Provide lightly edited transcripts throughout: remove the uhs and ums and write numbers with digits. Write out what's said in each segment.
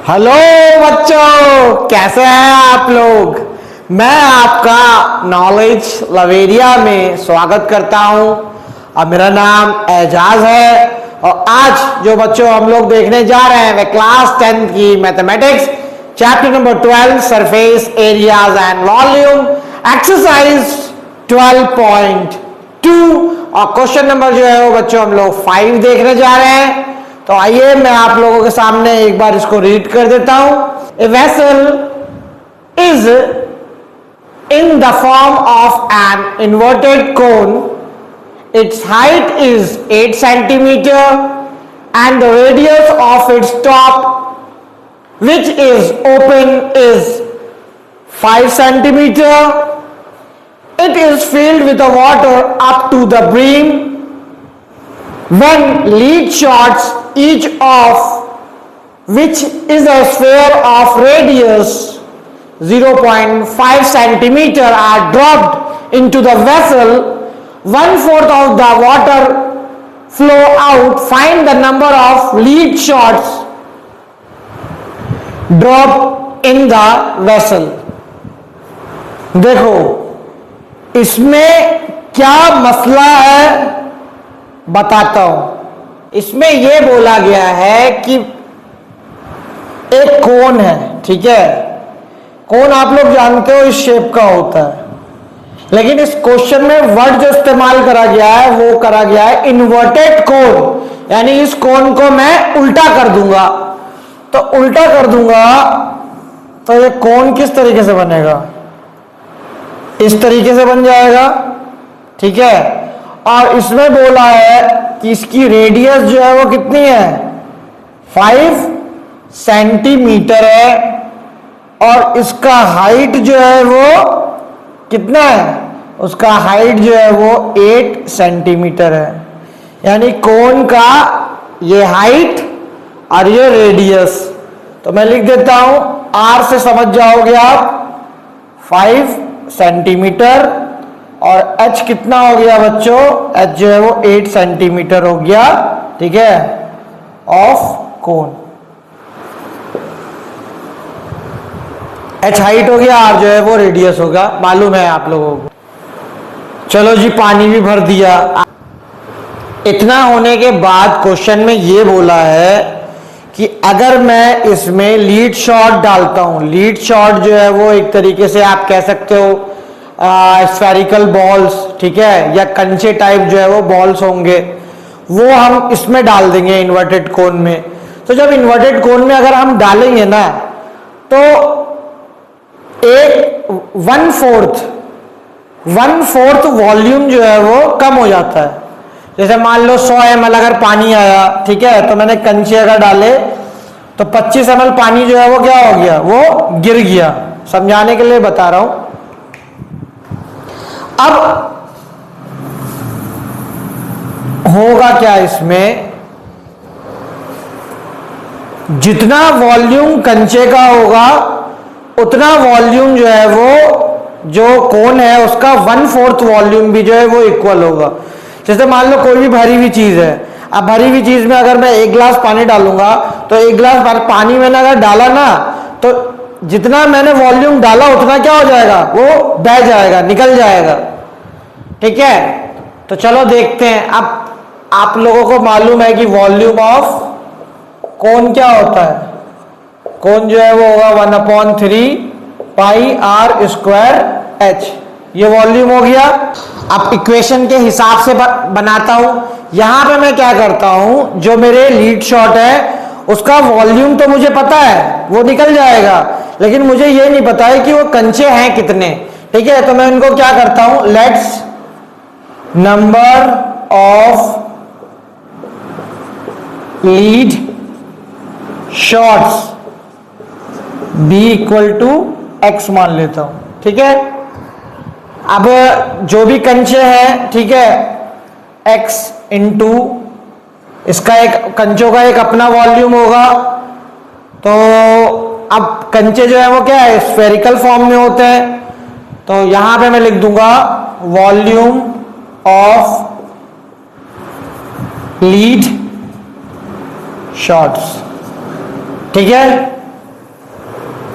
Hello बच्चों, कैसे हैं आप लोग। मैं आपका नॉलेज लवेरिया में स्वागत करता हूं और मेरा नाम एजाज है। और आज जो बच्चों हम लोग देखने जा रहे हैं वे क्लास 10 की mathematics chapter number 12 surface areas and volume exercise 12.2 और क्वेश्चन नंबर जो है वो बच्चों हम लोग 5 देखने जा रहे हैं। तो आइए मैं आप लोगों के सामने एक बार इसको रीड कर देता हूं। A vessel is in the form of an inverted cone. It's height is 8 centimetre and the radius of its top which is open is 5 centimetre. It is filled with the water up to the brim. When lead shots, each of which is a sphere of radius 0.5 centimeter, are dropped into the vessel, 1/4 of the water flow out. Find the number of lead shots dropped in the vessel. देखो इसमें क्या मसला है बताता हूं। इसमें यह बोला गया है कि एक कोन है, ठीक है। कोन आप लोग जानते हो इस शेप का होता है, लेकिन इस क्वेश्चन में वर्ड जो इस्तेमाल करा गया है वो करा गया है इन्वर्टेड कोन, यानी इस कोन को मैं उल्टा कर दूंगा। तो उल्टा कर दूंगा तो ये कोन किस तरीके से बनेगा, इस तरीके से बन जाएगा, ठीक है। और इसमें बोला है कि इसकी रेडियस जो है वो कितनी है, 5 सेंटीमीटर है और इसका हाइट जो है वो कितना है, उसका हाइट जो है वो 8 सेंटीमीटर है। यानी कोन का ये हाइट और ये रेडियस। तो मैं लिख देता हूं, आर से समझ जाओगे आप 5 सेंटीमीटर और h कितना हो गया बच्चों, h जो है वो 8 सेंटीमीटर हो गया, ठीक है, ऑफ कोन। h हाइट हो गया, r जो है वो रेडियस होगा, मालूम है आप लोगों को। चलो जी, पानी भी भर दिया। इतना होने के बाद क्वेश्चन में ये बोला है कि अगर मैं इसमें लीड शॉट डालता हूं, लीड शॉट जो है वो एक तरीके से आप कह सकते हो स्फेरिकल बॉल्स, ठीक है, या कंचे टाइप जो है वो बॉल्स होंगे, वो हम इसमें डाल देंगे इन्वर्टेड कोन में। तो जब इन्वर्टेड कोन में अगर हम डालेंगे ना तो एक 1/4 वॉल्यूम जो है वो कम हो जाता है। जैसे मान लो 100 ml अगर पानी आया, ठीक है, तो मैंने कंचे अगर डाले तो 25 ml पानी जो है वो क्या हो गया, वो गिर गया। समझाने के लिए बता रहा हूं। अब होगा क्या, इसमें जितना वॉल्यूम कंचे का होगा उतना वॉल्यूम जो है वो जो कोन है उसका 1/4 वॉल्यूम भी जो है वो इक्वल होगा। जैसे मान लो कोई भी भरी हुई चीज है, अब भरी हुई चीज में अगर मैं 1 गिलास पानी डालूंगा तो 1 गिलास पानी मैंने अगर डाला ना तो जितना मैंने वॉल्यूम डाला उतना क्या हो जाएगा, वो बह जाएगा, निकल जाएगा, ठीक है। तो चलो देखते हैं। अब आप लोगों को मालूम है कि वॉल्यूम ऑफ कोन क्या होता है, कोन जो है वो होगा 1/3 पाई r स्क्वायर h, ये वॉल्यूम हो गया। अब इक्वेशन के हिसाब से बनाता हूं। यहां पे मैं क्या करता हूं, जो मेरे लीड शॉट है उसका वॉल्यूम तो मुझे पता है, वो निकल जाएगा, लेकिन मुझे ये नहीं पता है कि वो कंचे हैं कितने, ठीक है। तो मैं इनको क्या करता हूं, let's number of lead shots be equal to x मान लेता हूं, ठीक है। अब जो भी कंचे हैं, ठीक है, x इंटू इसका एक कंचों का एक अपना वॉल्यूम होगा। तो अब कंचे जो है वो क्या है, स्फेरिकल फॉर्म में होते हैं। तो यहां पे मैं लिख दूंगा वॉल्यूम ऑफ लीड शॉट्स, ठीक है।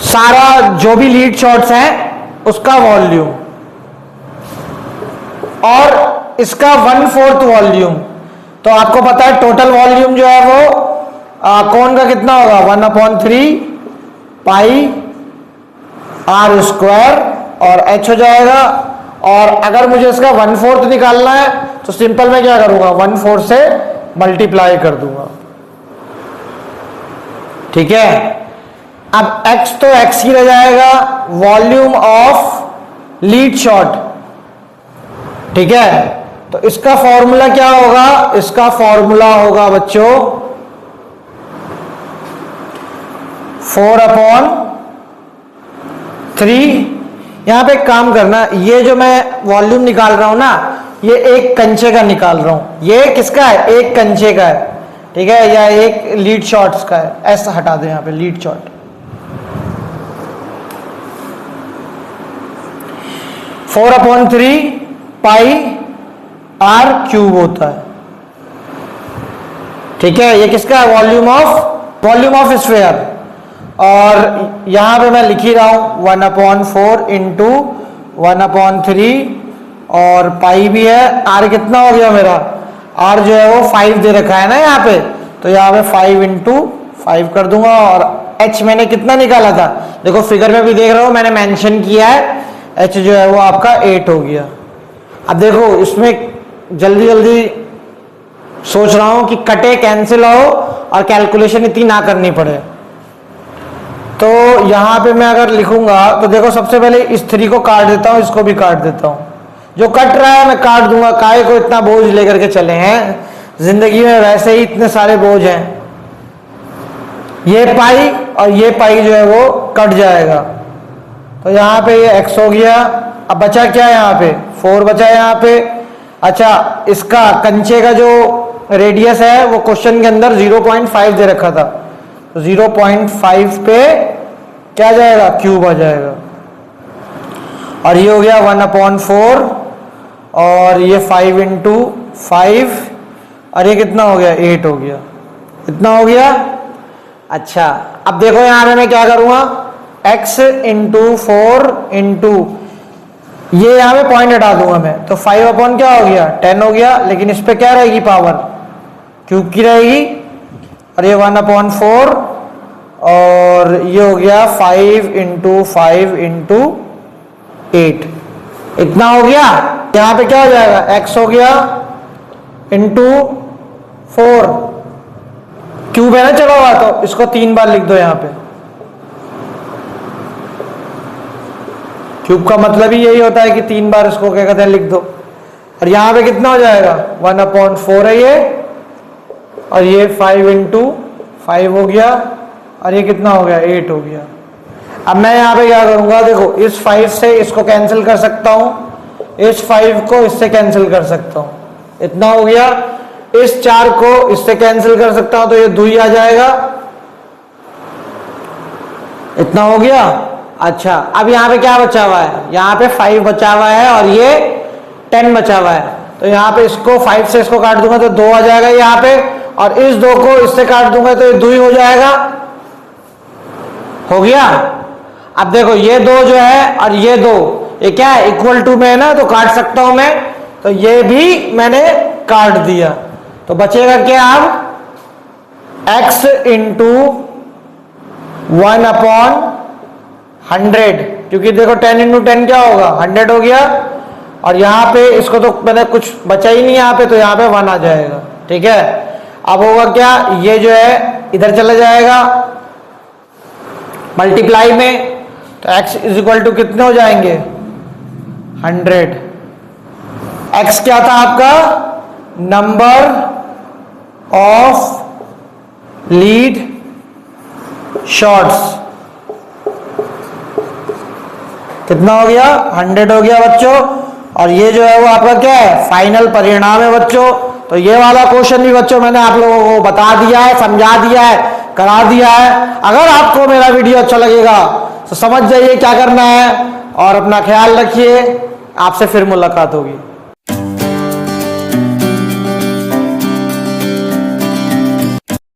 सारा जो भी लीड शॉट्स हैं उसका वॉल्यूम, और इसका 1/4 वॉल्यूम। तो आपको पता है टोटल वॉल्यूम जो है वो कोन का कितना होगा, 1/3 पाई आर स्क्वायर और h हो जाएगा। और अगर मुझे इसका 1/4 निकालना है तो सिंपल मैं क्या करूंगा, 1/4 से मल्टीप्लाई कर दूंगा। ठीक है, अब x तो x ही रह जाएगा, वॉल्यूम ऑफ लीड शॉट। ठीक है, तो इसका फॉर्मूला क्या होगा, इसका फॉर्मूला होगा बच्चों 4/3। यहां पे एक काम करना, ये जो मैं वॉल्यूम निकाल रहा हूं ना, ये एक कंचे का निकाल रहा हूं। ये किसका है, एक कंचे का है। ठीक है, या एक लीड शॉट्स का है, ऐसा हटा दो यहां पे lead shot. 4/3 pi r cube होता है। ठीक है, ये किसका है, वॉल्यूम ऑफ स्फीयर। और यहां पे मैं लिख ही रहा हूं 1/4 इंटू 1/3 और पाई भी है। आर कितना हो गया मेरा, आर जो है वो 5 दे रखा है ना यहाँ पे, तो यहाँ पे 5 इंटू 5 कर दूंगा। और एच मैंने कितना निकाला था, देखो फिगर में भी देख रहे हो मैंने मेंशन किया है, एच जो है वो आपका 8 हो गया। अब देखो इसमें जल्दी जल्दी सोच रहा हूं कि कटे कैंसिल हो और कैलकुलेशन इतनी ना करनी पड़े। तो यहां पे मैं अगर लिखूंगा तो देखो सबसे पहले इस 3 को काट देता हूं, इसको भी काट देता हूं। जो कट रहा है मैं काट दूंगा, काहे को इतना बोझ लेकर के चले हैं, जिंदगी में वैसे ही इतने सारे बोझ हैं। ये पाई और ये पाई जो है वो कट जाएगा, तो यहां पे ये x हो गया। अब बचा क्या यहाँ पे, 4 बचा यहाँ पे। अच्छा, इसका कंचे का जो रेडियस है वो क्वेश्चन के अंदर 0.5 दे रखा था, तो 0.5 पे क्या जाएगा, क्यूब आ जाएगा। और ये हो गया 1/4 और ये 5 इंटू 5 और ये कितना हो गया, 8 हो गया। इतना हो गया। अच्छा, अब देखो यहां पे मैं क्या करूंगा, x इंटू 4 इंटू ये यहां पे पॉइंट हटा दूंगा मैं, तो 5 क्या हो गया, 10 हो गया। लेकिन इस पे क्या रहेगी, पावर क्यूब की रहेगी। और ये 1/4 और ये हो गया 5 इंटू 5 इंटू 8, इतना हो गया। यहां पे क्या हो जाएगा, x हो गया इंटू 4, क्यूब है ना चला हुआ, तो इसको 3 बार लिख दो यहां पे। क्यूब का मतलब ही यही होता है कि 3 बार इसको क्या कहते हैं लिख दो। और यहां पे कितना हो जाएगा, 1/4 है ये, और ये 5 इंटू 5 हो गया, और ये कितना हो गया, 8 हो गया। अब मैं यहाँ पे क्या करूंगा, देखो इस 5 से इसको कैंसिल कर सकता हूं, इस 5 को इससे कैंसिल कर सकता हूं, इतना हो गया। इस 4 को इससे कैंसिल कर सकता हूं, तो ये 2 ही आ जाएगा, इतना हो गया। अच्छा, अब यहाँ पे क्या बचा हुआ है, यहाँ पे 5 बचा हुआ है और ये 10 बचा हुआ है। तो यहाँ पे इसको 5 से इसको काट दूंगा तो 2 आ जाएगा यहाँ पे, और इस 2 को इससे काट दूंगा तो ये 2 ही हो जाएगा। हो गया। अब देखो ये 2 जो है और ये 2 ये क्या है, इक्वल टू में है ना, तो काट सकता हूं मैं, तो ये भी मैंने काट दिया। तो बचेगा क्या, अब x इंटू 1/100, क्योंकि देखो 10 इंटू 10 क्या होगा, 100 हो गया। और यहाँ पे इसको तो मैंने कुछ बचा ही नहीं यहाँ पे, तो यहाँ पे 1 आ जाएगा। ठीक है, अब होगा क्या, ये जो है इधर चला जाएगा मल्टीप्लाई में, तो x इज इक्वल टू कितने हो जाएंगे, 100। x क्या था आपका, नंबर ऑफ लीड शॉट्स, कितना हो गया, 100 हो गया बच्चों। और ये जो है वो आपका क्या है, फाइनल परिणाम है बच्चों। तो ये वाला क्वेश्चन भी बच्चों मैंने आप लोगों को बता दिया है, समझा दिया है, करा दिया है। अगर आपको मेरा वीडियो अच्छा लगेगा तो समझ जाइए क्या करना है, और अपना ख्याल रखिए। आपसे फिर मुलाकात होगी।